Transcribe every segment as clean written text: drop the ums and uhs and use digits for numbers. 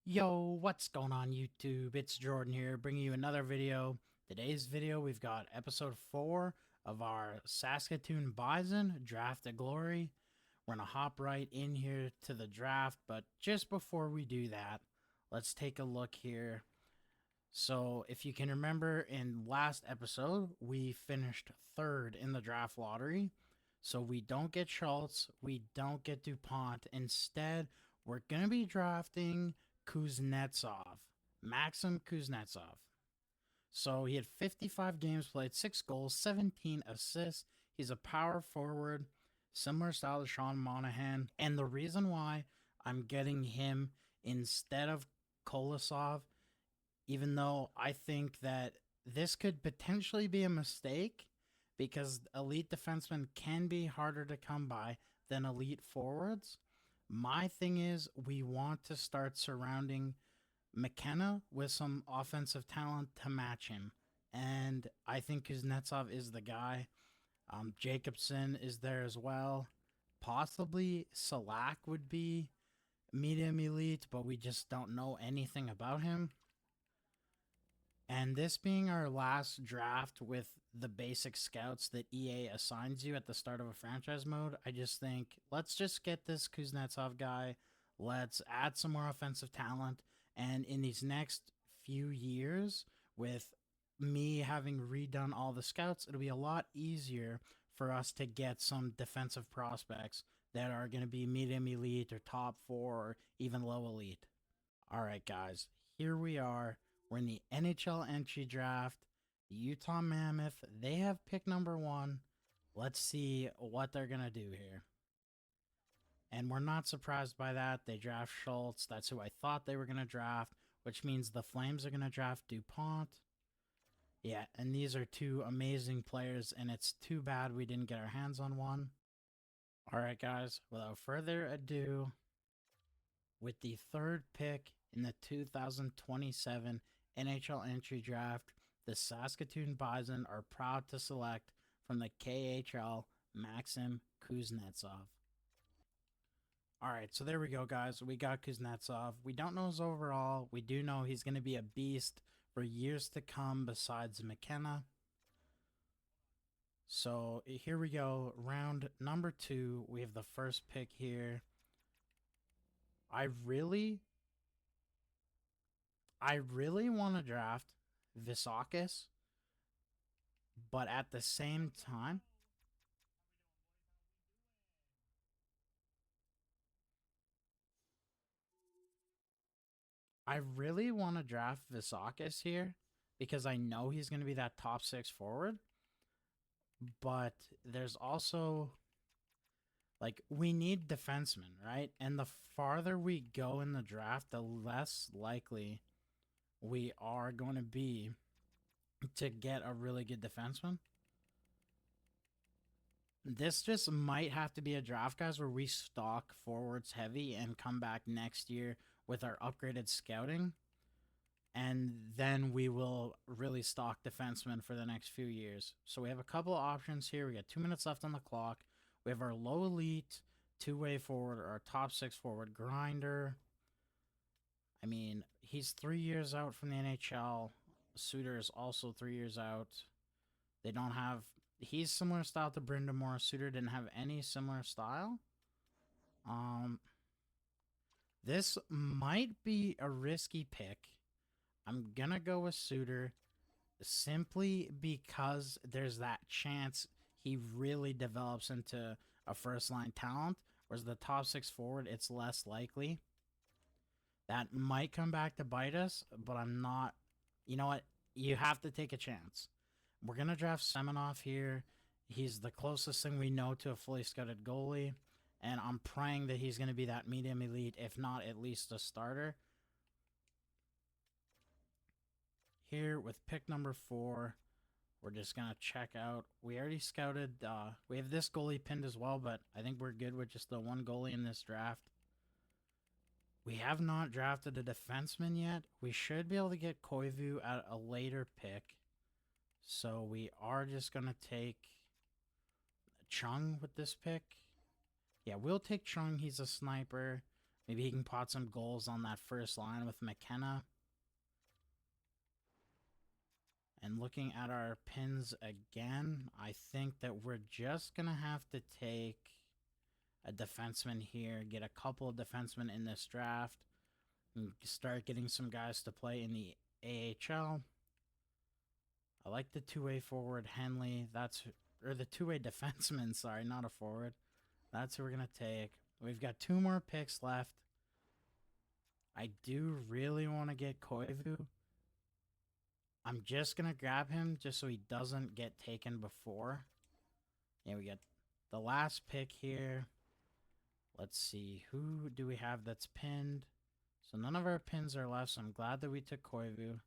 Yo, what's going on YouTube? It's Jordan here, bringing you another video. Today's video, we've got episode 4 of our Saskatoon Bison Draft of Glory. We're going to hop right in here to the draft, but just before we do that, let's take a look here. So, if you can remember in last episode, we finished 3rd in the draft lottery. So, we don't get Schultz, we don't get DuPont. Instead, we're going to be drafting Kuznetsov, Maxim Kuznetsov. So he had 55 games played, 6 goals, 17 assists. He's a power forward, similar style to Sean Monahan. And the reason why I'm getting him instead of Kolosov, even though I think that this could potentially be a mistake because elite defensemen can be harder to come by than elite forwards. My thing is, we want to start surrounding McKenna with some offensive talent to match him. And I think Kuznetsov is the guy. Jacobson is there as well. Possibly Salak would be medium elite, but we just don't know anything about him. And this being our last draft with the basic scouts that EA assigns you at the start of a franchise mode, I just think let's just get this Kuznetsov guy. Let's add some more offensive talent. And in these next few years, with me having redone all the scouts, it'll be a lot easier for us to get some defensive prospects that are going to be medium elite or top 4 or even low elite. All right, guys, here we are. We're in the NHL entry draft. The Utah Mammoth, they have pick number 1. Let's see what they're going to do here. And we're not surprised by that. They draft Schultz. That's who I thought they were going to draft, which means the Flames are going to draft DuPont. Yeah, and these are 2 amazing players, and it's too bad we didn't get our hands on one. All right, guys, without further ado, with the 3rd pick in the 2027 NHL entry draft, the Saskatoon Bison are proud to select from the KHL Maxim Kuznetsov. All right, so there we go, guys. We got Kuznetsov. We don't know his overall. We do know he's going to be a beast for years to come besides McKenna. So here we go. Round number 2. We have the first pick here. I really want to draft Visakis, but at the same time, I really want to draft Visakis here because I know he's going to be that top 6 forward. But there's also, like, we need defensemen, right? And the farther we go in the draft, the less likely we are going to be to get a really good defenseman. This just might have to be a draft, guys, where we stock forwards heavy and come back next year with our upgraded scouting. And then we will really stock defensemen for the next few years. So we have a couple of options here. We got 2 minutes left on the clock. We have our low elite 2-way forward, or our top 6 forward Grinder. I mean, he's 3 years out from the NHL. Suter is also 3 years out. They don't have. He's similar style to Brindamore. Suter didn't have any similar style. This might be a risky pick. I'm gonna go with Suter simply because there's that chance he really develops into a first line talent, whereas the top 6 forward, it's less likely. That might come back to bite us, but I'm not. You know what? You have to take a chance. We're going to draft Semenov here. He's the closest thing we know to a fully scouted goalie, and I'm praying that he's going to be that medium elite, if not at least a starter. Here with pick number 4, we're just going to check out. We already scouted. We have this goalie pinned as well, but I think we're good with just the one goalie in this draft. We have not drafted a defenseman yet. We should be able to get Koivu at a later pick. So we are just going to take Chung with this pick. Yeah, we'll take Chung. He's a sniper. Maybe he can pot some goals on that first line with McKenna. And looking at our pins again, I think that we're just going to have to take a defenseman here, get a couple of defensemen in this draft, and start getting some guys to play in the AHL. I like the two-way forward, Henley. Or the two-way defenseman, sorry, not a forward. That's who we're going to take. We've got 2 more picks left. I do really want to get Koivu. I'm just going to grab him just so he doesn't get taken before. Yeah, we got the last pick here. Let's see. Who do we have that's pinned? So none of our pins are left, so I'm glad that we took Koivu.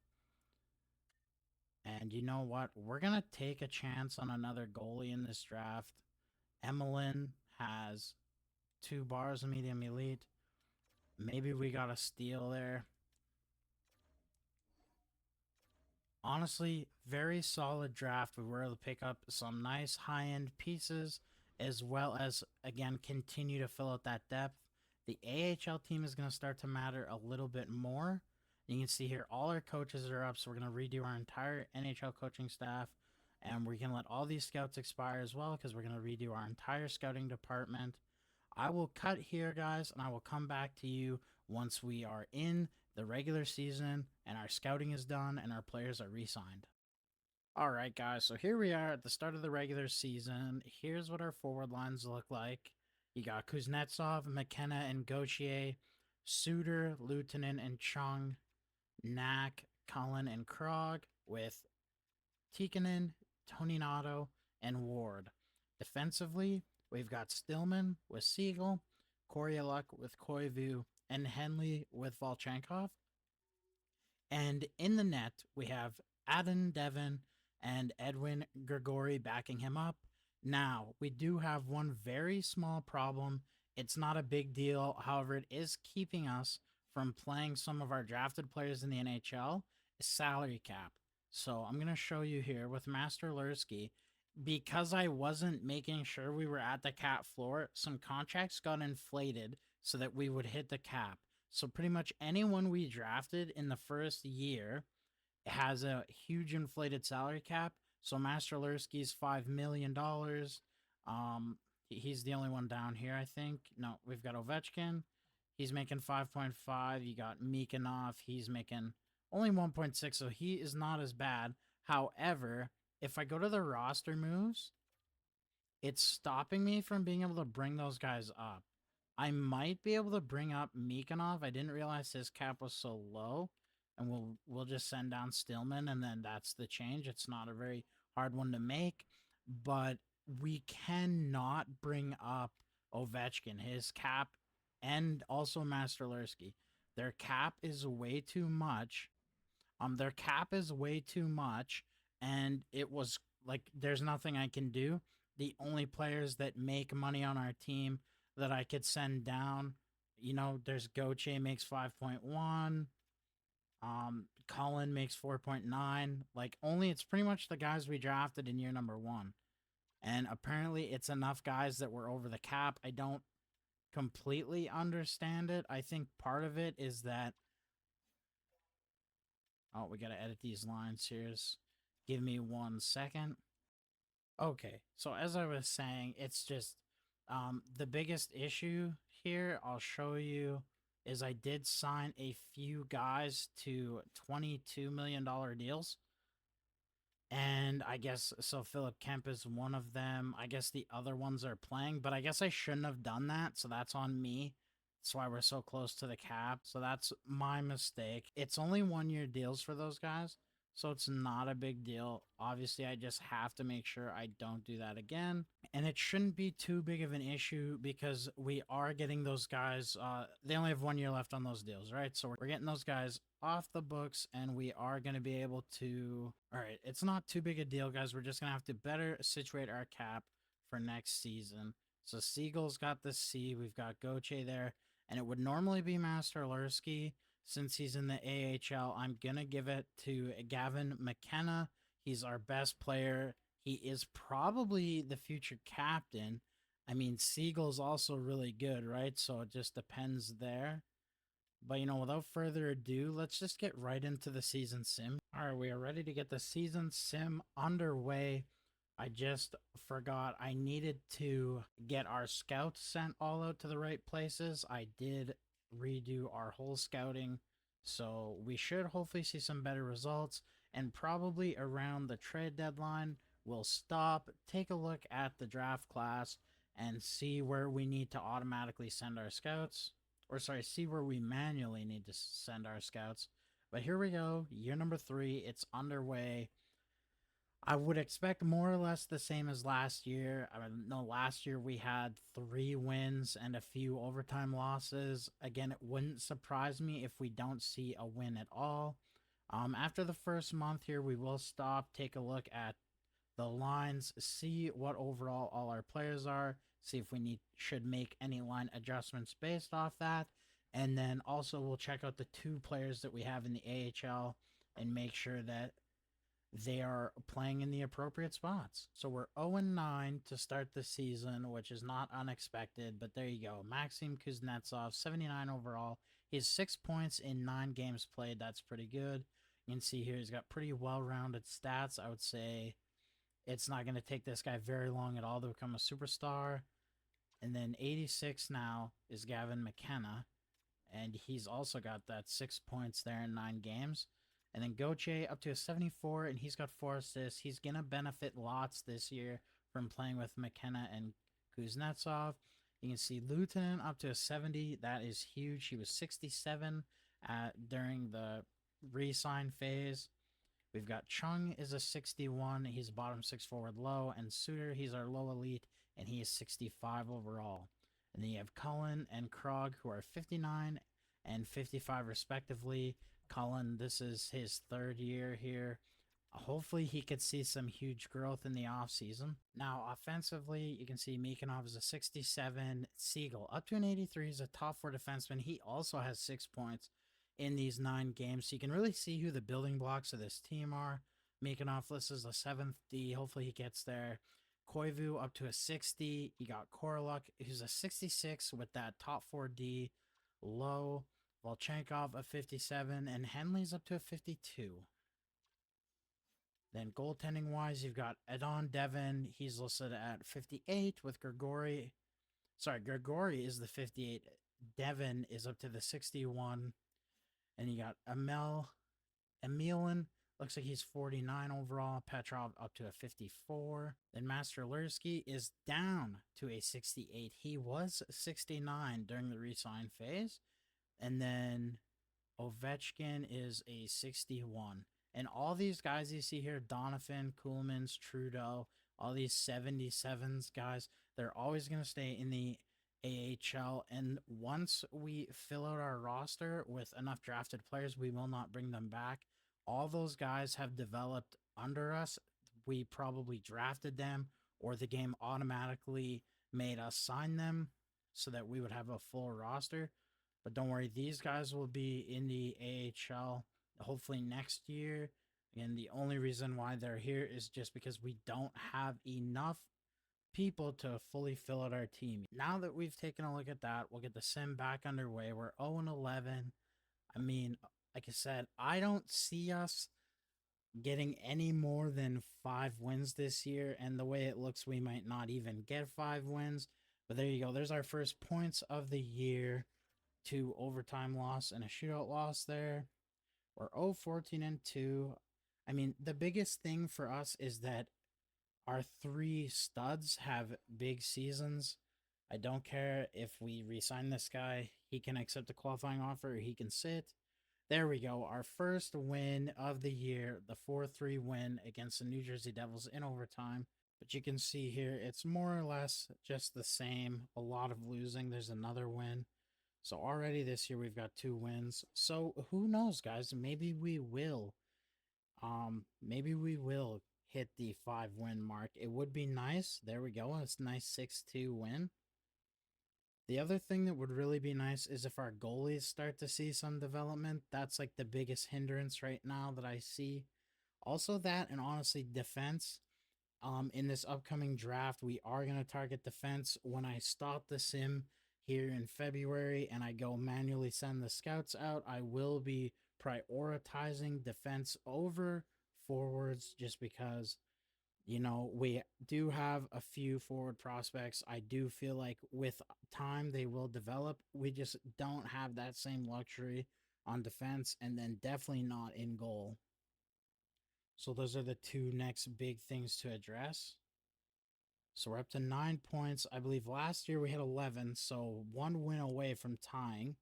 And you know what? We're going to take a chance on another goalie in this draft. Emelin has 2 bars of medium elite. Maybe we got a steal there. Honestly, very solid draft. We were able to pick up some nice high-end pieces, as well as, again, continue to fill out that depth. The AHL team is going to start to matter a little bit more. You can see here, all our coaches are up, so we're going to redo our entire NHL coaching staff, and we're going to let all these scouts expire as well, because we're going to redo our entire scouting department. I will cut here, guys, and I will come back to you once we are in the regular season and our scouting is done and our players are re-signed. All right, guys, so here we are at the start of the regular season. Here's what our forward lines look like. You got Kuznetsov, McKenna, and Gauthier, Suter, Lieutenant, and Chung, Knack, Cullen, and Krog, with Tikkanen, Toninato, and Ward. Defensively, we've got Stillman with Siegel, Koryaluk with Koivu, and Henley with Volchenkov. And in the net, we have Adam Devon and Edwin Grigori backing him up. Now, we do have one very small problem. It's not a big deal. However, it is keeping us from playing some of our drafted players in the NHL, salary cap. So I'm going to show you here with Master Lursky. Because I wasn't making sure we were at the cap floor, some contracts got inflated so that we would hit the cap. So pretty much anyone we drafted in the first year has a huge inflated salary cap. So Master Lursky's $5 million. He's the only one down here, I think. No, we've got Ovechkin. He's making 5.5. You got Mikanov. He's making only 1.6, so he is not as bad. However, if I go to the roster moves, it's stopping me from being able to bring those guys up. I might be able to bring up Mikanov. I didn't realize his cap was so low. And we'll just send down Stillman, and then that's the change. It's not a very hard one to make. But we cannot bring up Ovechkin, his cap, and also Master Lursky. Their cap is way too much. Their cap is way too much, and it was like there's nothing I can do. The only players that make money on our team that I could send down, you know, there's Gauthier makes 5.1. Cullen makes 4.9. Like, only it's pretty much the guys we drafted in year number 1. And apparently it's enough guys that were over the cap. I don't completely understand it. I think part of it is that... Oh, we gotta edit these lines here. Give me 1 second. Okay, so as I was saying, it's just the biggest issue here, I'll show you, is I did sign a few guys to $22 million deals. And I guess, so Philip Kemp is one of them. I guess the other ones are playing, but I guess I shouldn't have done that, so that's on me. That's why we're so close to the cap, so that's my mistake. It's only 1-year deals for those guys, so it's not a big deal. Obviously, I just have to make sure I don't do that again. And it shouldn't be too big of an issue because we are getting those guys, they only have 1 year left on those deals, right? So we're getting those guys off the books and we are going to be able to... All right, it's not too big a deal, guys. We're just going to have to better situate our cap for next season. So Siegel's got the C. We've got Gauthier there. And it would normally be Master Lursky. Since he's in the AHL, I'm going to give it to Gavin McKenna. He's our best player. He is probably the future captain. I mean, Siegel's also really good, right? So it just depends there. But without further ado, let's just get right into the season sim. All right, we are ready to get the season sim underway. I just forgot I needed to get our scouts sent all out to the right places. I did redo our whole scouting, so we should hopefully see some better results. And probably around the trade deadline, we'll stop, take a look at the draft class, and see where we need to automatically send our scouts. Or, sorry, see where we manually need to send our scouts. But here we go, year number 3, it's underway. I would expect more or less the same as last year. I mean, no, last year we had 3 wins and a few overtime losses. Again, it wouldn't surprise me if we don't see a win at all. After the first month here, we will stop, take a look at the lines, see what overall all our players are, see if we should make any line adjustments based off that, and then also we'll check out the 2 players that we have in the AHL and make sure that they are playing in the appropriate spots. So we're 0-9 to start the season, which is not unexpected, but there you go. Maxim Kuznetsov, 79 overall. He has 6 points in 9 games played. That's pretty good. You can see here he's got pretty well-rounded stats. I would say it's not going to take this guy very long at all to become a superstar. And then 86 now is Gavin McKenna, and he's also got that 6 points there in 9 games. And then Goche up to a 74, and he's got 4 assists. He's going to benefit lots this year from playing with McKenna and Kuznetsov. You can see Lieutenant up to a 70. That is huge. He was 67 during the re-sign phase. We've got Chung is a 61. He's bottom 6 forward low. And Suter, he's our low elite, and he is 65 overall. And then you have Cullen and Krog, who are 59 and 55 respectively. Cullen, this is his 3rd year here. Hopefully he could see some huge growth in the offseason. Now, offensively, you can see Mikanov is a 67. Siegel up to an 83. He's a top 4 defenseman. He also has 6 points in these 9 games. So you can really see who the building blocks of this team are. Mikanov, this is the 7th D. Hopefully he gets there. Koivu up to a 60. You got Koroluk, who's a 66 with that top 4 D low. Volchenkov a 57, and Henley's up to a 52. Then goaltending wise, you've got Adon Devon. He's listed at 58 with Grigori. Sorry, Grigori is the 58. Devon is up to the 61. And you got Emilin. Looks like he's 49 overall. Petrov up to a 54. Then Master Lursky is down to a 68. He was 69 during the re-sign phase. And then Ovechkin is a 61. And all these guys you see here, Donovan, Kuhlmans, Trudeau, all these 77s guys, they're always going to stay in the AHL. And once we fill out our roster with enough drafted players, we will not bring them back. All those guys have developed under us. We probably drafted them, or the game automatically made us sign them so that we would have a full roster. But don't worry, these guys will be in the AHL hopefully next year. And the only reason why they're here is just because we don't have enough people to fully fill out our team. Now that we've taken a look at that, we'll get the sim back underway. We're 0-11. I mean, like I said, I don't see us getting any more than 5 wins this year. And the way it looks, we might not even get 5 wins. But there you go. There's our first points of the year. 2 overtime loss and a shootout loss there. We're 0-14-2. I mean, the biggest thing for us is that our 3 studs have big seasons. I don't care if we re-sign this guy. He can accept a qualifying offer or he can sit. There we go. Our first win of the year, the 4-3 win against the New Jersey Devils in overtime. But you can see here, it's more or less just the same. A lot of losing. There's another win. So already this year we've got 2 wins. So who knows, guys? Maybe we will. Maybe we will hit the 5-win mark. It would be nice. There we go. It's a nice 6-2 win. The other thing that would really be nice is if our goalies start to see some development. That's like the biggest hindrance right now that I see. Also that, and honestly defense. In this upcoming draft, we are going to target defense. When I start the sim here in February and I go manually send the scouts out, I will be prioritizing defense over forwards just because, we do have a few forward prospects. I do feel like with time they will develop. We just don't have that same luxury on defense, and then definitely not in goal. So those are the two next big things to address. So we're up to 9 points. I believe last year we had 11, so one win away from tying.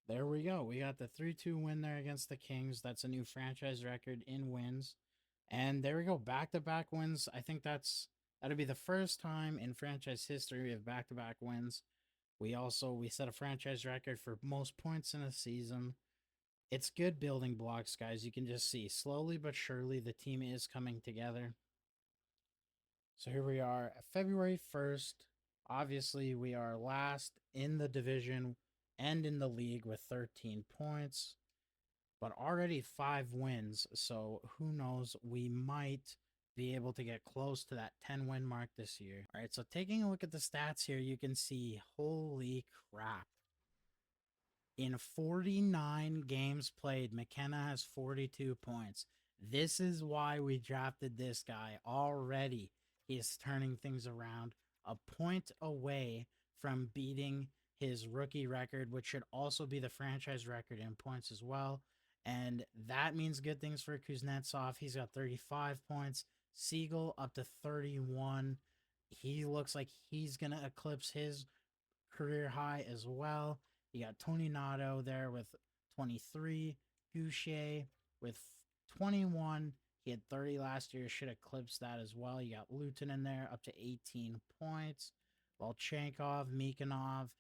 There we go. We got the 3-2 win there against the Kings. That's a new franchise record in wins. And there we go. Back-to-back wins. I think that'll be the first time in franchise history we have back-to-back wins. We set a franchise record for most points in a season. It's good building blocks, guys. You can just see slowly but surely the team is coming together. So here we are, February 1st. Obviously, we are last in the division and in the league with 13 points, but already 5 wins. So who knows? We might be able to get close to that 10-win mark this year. All right, so taking a look at the stats here, you can see, holy crap. In 49 games played, McKenna has 42 points. This is why we drafted this guy already. He is turning things around, a point away from beating his rookie record, which should also be the franchise record in points as well. And that means good things for Kuznetsov. He's got 35 points. Siegel up to 31. He looks like he's going to eclipse his career high as well. You got Tony Nato there with 23. Goucher with 21. He had 30 last year. Should eclipse that as well. You got Luton in there up to 18 points. Volchenkov, Mikanov,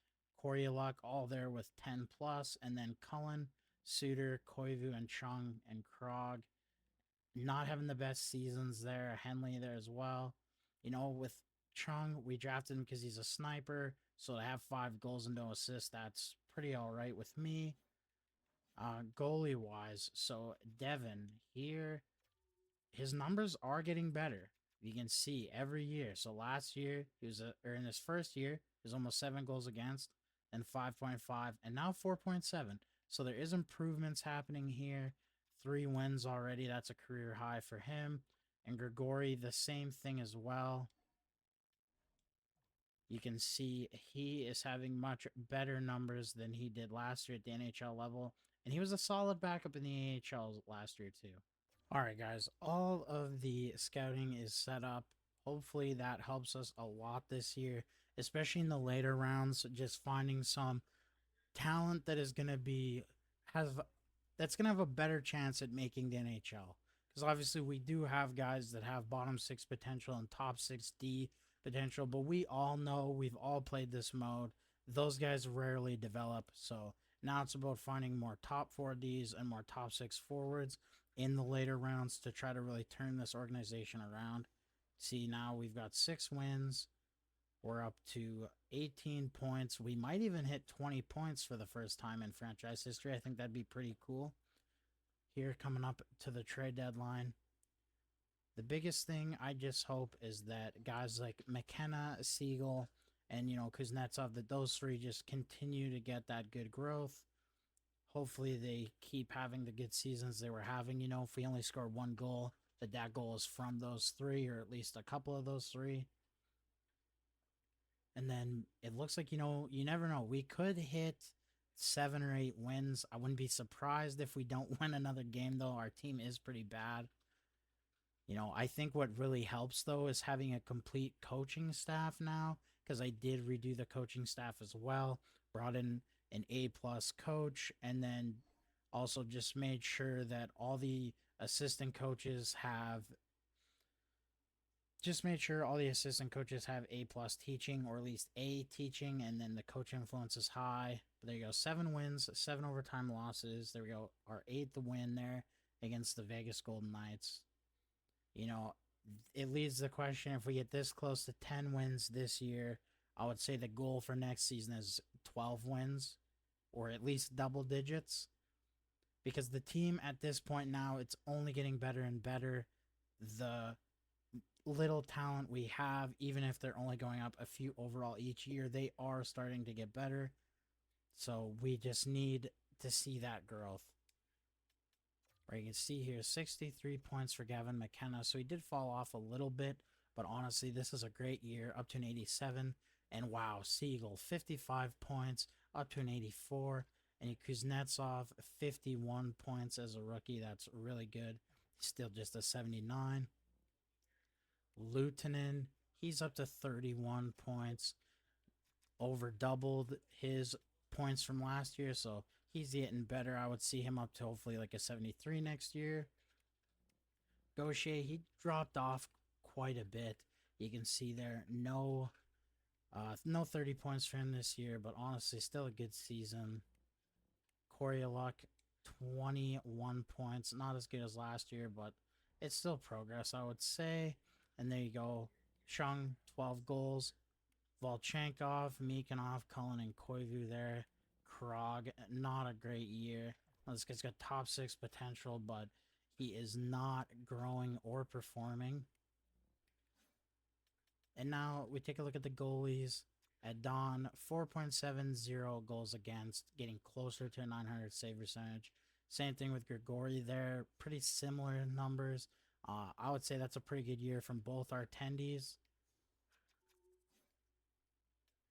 Koryaluk all there with 10 plus. And then Cullen, Suter, Koivu, and Chung and Krog not having the best seasons there. Henley there as well. With Chung, we drafted him because he's a sniper. So to have 5 goals and no assists, that's pretty all right with me. Goalie wise, so Devin here, his numbers are getting better. You can see every year. So last year, in his first year, he was almost 7 goals against, and 5.5, and now 4.7. So there is improvements happening here. 3 wins already. That's a career high for him. And Grigori, the same thing as well. You can see he is having much better numbers than he did last year at the NHL level. And he was a solid backup in the AHL last year, too. All right, guys. All of the scouting is set up. Hopefully that helps us a lot this year, especially in the later rounds, just finding some talent that is going to have a better chance at making the NHL. Because obviously we do have guys that have bottom 6 potential and top 6D potential, but we all know, we've all played this mode, those guys rarely develop. So now it's about finding more top 4Ds and more top 6 forwards in the later rounds to try to really turn this organization around. See, now we've got 6 wins. We're up to 18 points. We might even hit 20 points for the first time in franchise history. I think that'd be pretty cool. Here, coming up to the trade deadline, the biggest thing I just hope is that guys like McKenna, Siegel, and Kuznetsov, that those 3 just continue to get that good growth. Hopefully they keep having the good seasons they were having. If we only score 1 goal, that goal is from those 3, or at least a couple of those 3. And then it looks like, you never know. We could hit 7 or 8 wins. I wouldn't be surprised if we don't win another game, though. Our team is pretty bad. I think what really helps, though, is having a complete coaching staff now, because I did redo the coaching staff as well. Brought in an A-plus coach, and then also just made sure that all the assistant coaches have A-plus teaching, or at least A teaching, and then the coach influence is high. But there you go, 7 wins, 7 overtime losses. There we go, our 8th win there against the Vegas Golden Knights. It leads the question, if we get this close to 10 wins this year, I would say the goal for next season is 12 wins, or at least double digits. because the team at this point now, it's only getting better and better. The little talent we have, even if they're only going up a few overall each year, they are starting to get better. So we just need to see that growth. Where you can see here 63 points for Gavin McKenna. So he did fall off a little bit, but honestly, this is a great year, up to an 87. And wow, Siegel, 55 points, up to an 84. And Kuznetsov, 51 points as a rookie. That's really good. He's still just a 79. Luutinen, he's up to 31 points, over doubled his points from last year, so he's getting better. I would see him up to hopefully like a 73 next year. Gaucher, he dropped off quite a bit. You can see there, no 30 points for him this year, but honestly, still a good season. Koryaluk, 21 points, not as good as last year, but it's still progress, I would say. And there you go. Shung, 12 goals. Volchenkov, Mikanov, Cullen, and Koivu there. Krog, not a great year. This guy's got top 6 potential, but he is not growing or performing. And now we take a look at the goalies. At Don, 4.70 goals against, getting closer to a 900 save percentage. Same thing with Grigori there. Pretty similar numbers. I would say that's a pretty good year from both our attendees.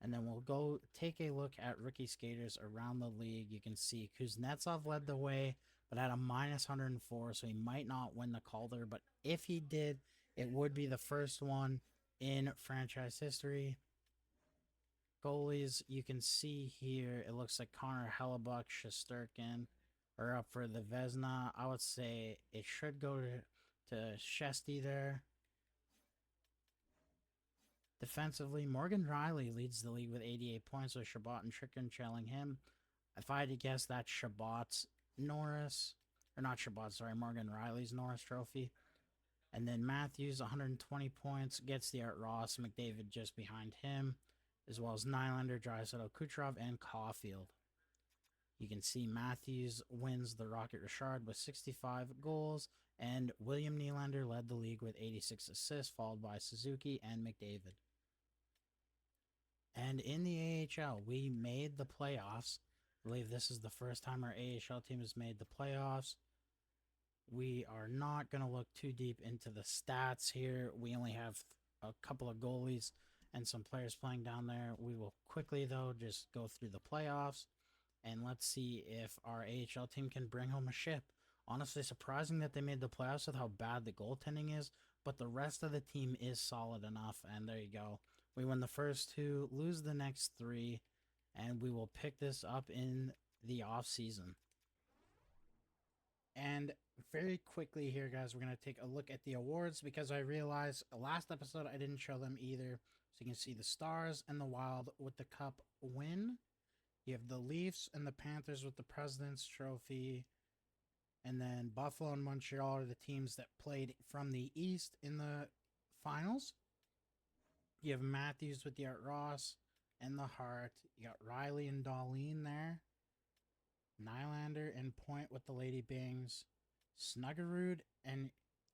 And then we'll go take a look at rookie skaters around the league. You can see Kuznetsov led the way, but at a minus 104, so he might not win the Calder. But if he did, it would be the first one in franchise history. Goalies, you can see here, it looks like Connor Hellebuck, Shesterkin are up for the Vezina. I would say it should go to Shesty there. Defensively, Morgan Riley leads the league with 88 points, with Shabbat and Chicken trailing him. If I had to guess, that's Shabbat's Norris. Or not Shabbat, sorry, Morgan Riley's Norris trophy. And then Matthews, 120 points, gets the Art Ross, McDavid just behind him, as well as Nylander, Draisaitl, Kucherov, and Caulfield. You can see Matthews wins the Rocket Richard with 65 goals, and William Nylander led the league with 86 assists, followed by Suzuki and McDavid. And in the AHL, we made the playoffs. I believe this is the first time our AHL team has made the playoffs. We are not going to look too deep into the stats here. We only have a couple of goalies and some players playing down there. We will quickly, though, just go through the playoffs. And let's see if our AHL team can bring home a ship. Honestly, surprising that they made the playoffs with how bad the goaltending is. But the rest of the team is solid enough. And there you go. We win the first 2, lose the next 3. And we will pick this up in the off season. And very quickly here, guys, we're going to take a look at the awards, because I realized last episode I didn't show them either. So you can see the Stars and the Wild with the Cup win. You have the Leafs and the Panthers with the President's Trophy. And then Buffalo and Montreal are the teams that played from the East in the finals. You have Matthews with the Art Ross and the Hart. You got Riley and Darlene there. Nylander and Point with the Lady Bings. Snuggerud and...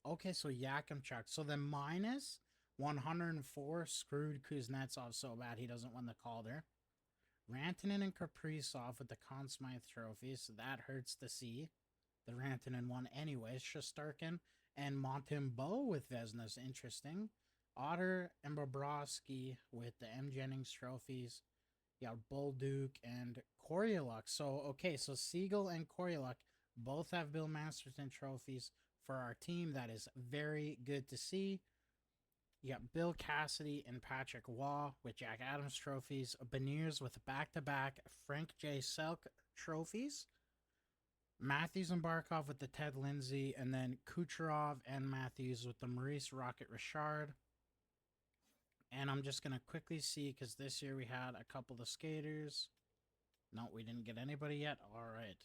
Okay, so Yakimchuk. So the minus 104 screwed Kuznetsov so bad he doesn't win the Calder. Rantanen and Kaprizov with the Conn Smythe trophy, so that hurts to see. The Rantanen one anyways. Shesterkin and Montembeault with Vezinas, interesting. Otter and Bobrovsky with the M. Jennings trophies. You got Bolduc and Koryaluk. So, okay, so Siegel and Koryaluk both have Bill Masterton trophies for our team. That is very good to see. You got Bill Cassidy and Patrick Waugh with Jack Adams trophies. Beniers with back-to-back Frank J. Selk trophies. Matthews and Barkov with the Ted Lindsay. And then Kucherov and Matthews with the Maurice Rocket Richard. And I'm just going to quickly see, because this year we had a couple of skaters. No, we didn't get anybody yet. All right.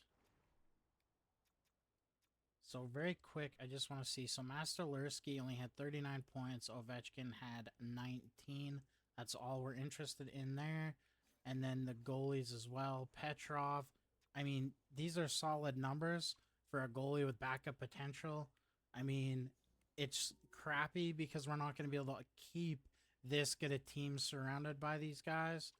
So very quick, I just want to see. So Master Lursky only had 39 points. Ovechkin had 19. That's all we're interested in there. And then the goalies as well. Petrov, I mean, these are solid numbers for a goalie with backup potential. I mean, it's crappy because we're not going to be able to keep this good a team surrounded by these guys.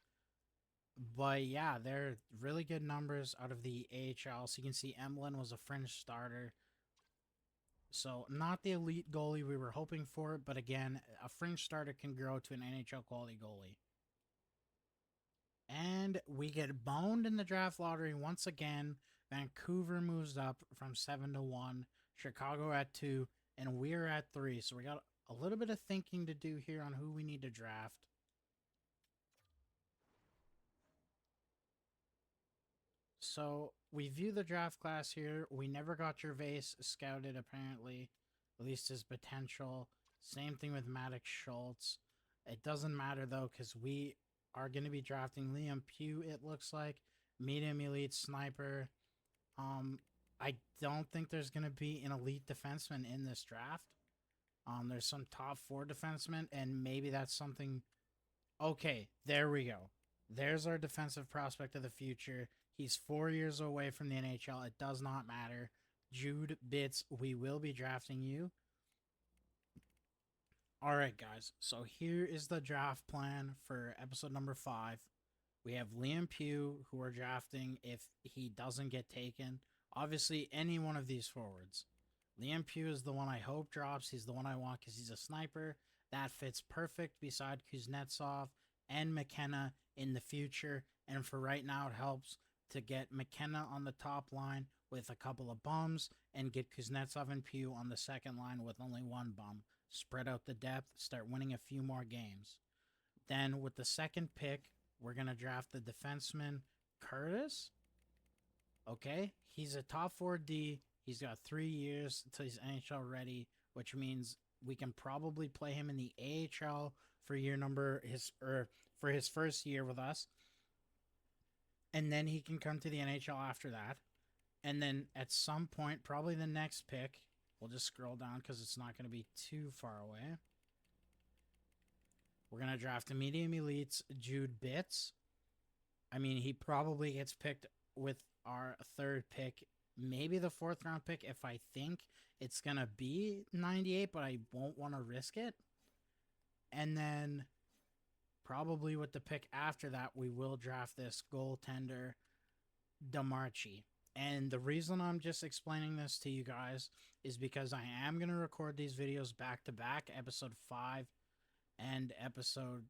But yeah, they're really good numbers out of the AHL. So you can see Emlyn was a fringe starter. So not the elite goalie we were hoping for, but again, a fringe starter can grow to an NHL quality goalie. And we get boned in the draft lottery once again. Vancouver moves up from 7 to 1, Chicago at 2, and we're at 3. So we got a little bit of thinking to do here on who we need to draft. So we view the draft class here. We never got Gervais scouted, apparently, at least his potential. Same thing with Maddox Schultz. It doesn't matter though, because we are going to be drafting Liam Pugh, it looks like. Medium elite sniper. I don't think there's going to be an elite defenseman in this draft. There's some top 4 defensemen, and maybe that's something. Okay, there we go. There's our defensive prospect of the future. He's 4 years away from the NHL. It does not matter. Jude Bitts, we will be drafting you. All right, guys. So here is the draft plan for episode number 5. We have Liam Pugh, who we're drafting if he doesn't get taken. Obviously, any one of these forwards. Liam Pugh is the one I hope drops. He's the one I want because he's a sniper. That fits perfect beside Kuznetsov and McKenna in the future. And for right now, it helps to get McKenna on the top line with a couple of bums and get Kuznetsov and Pugh on the second line with only one bum. Spread out the depth, start winning a few more games. Then with the second pick, we're going to draft the defenseman Curtis. Okay, he's a top 4D. He's got 3 years until he's NHL ready, which means we can probably play him in the AHL for for his first year with us. And then he can come to the NHL after that. And then at some point, probably the next pick, we'll just scroll down because it's not going to be too far away. We're going to draft a medium elites, Jude Bitts. I mean, he probably gets picked with our 3rd pick, maybe the 4th round pick if I think it's going to be 98, but I won't want to risk it. And then probably with the pick after that, we will draft this goaltender, DeMarchi. And the reason I'm just explaining this to you guys is because I am going to record these videos back to back, episode 5 and episode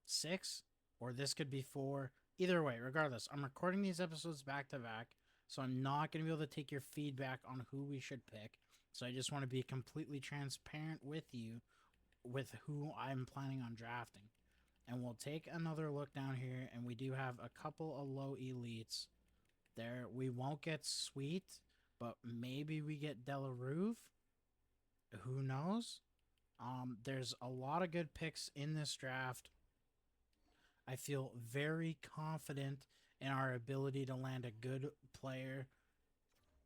6, or this could be 4. Either way, regardless, I'm recording these episodes back to back, so I'm not going to be able to take your feedback on who we should pick. So I just want to be completely transparent with you with who I'm planning on drafting. And we'll take another look down here, and we do have a couple of low elites there. We won't get Sweet, but maybe we get Delarue. Who knows? There's a lot of good picks in this draft. I feel very confident in our ability to land a good player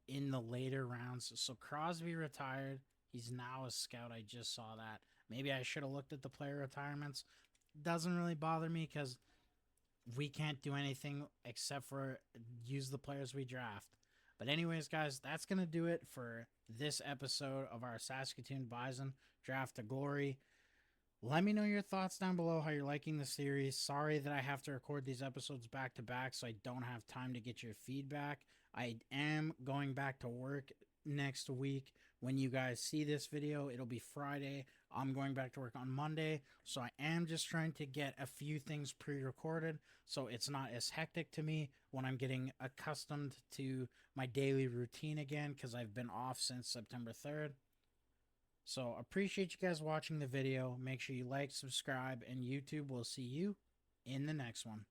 in the later rounds. So Crosby retired. He's now a scout. I just saw that. Maybe I should have looked at the player retirements. Doesn't really bother me because we can't do anything except for use the players we draft. But anyways, guys, that's going to do it for this episode of our Saskatoon Bison Draft to Glory. Let me know your thoughts down below, how you're liking the series. Sorry that I have to record these episodes back to back, so I don't have time to get your feedback. I am going back to work next week. When you guys see this video, it'll be Friday. I'm going back to work on Monday, so I am just trying to get a few things pre-recorded so it's not as hectic to me when I'm getting accustomed to my daily routine again because I've been off since September 3rd. So appreciate you guys watching the video. Make sure you like, subscribe, and YouTube will see you in the next one.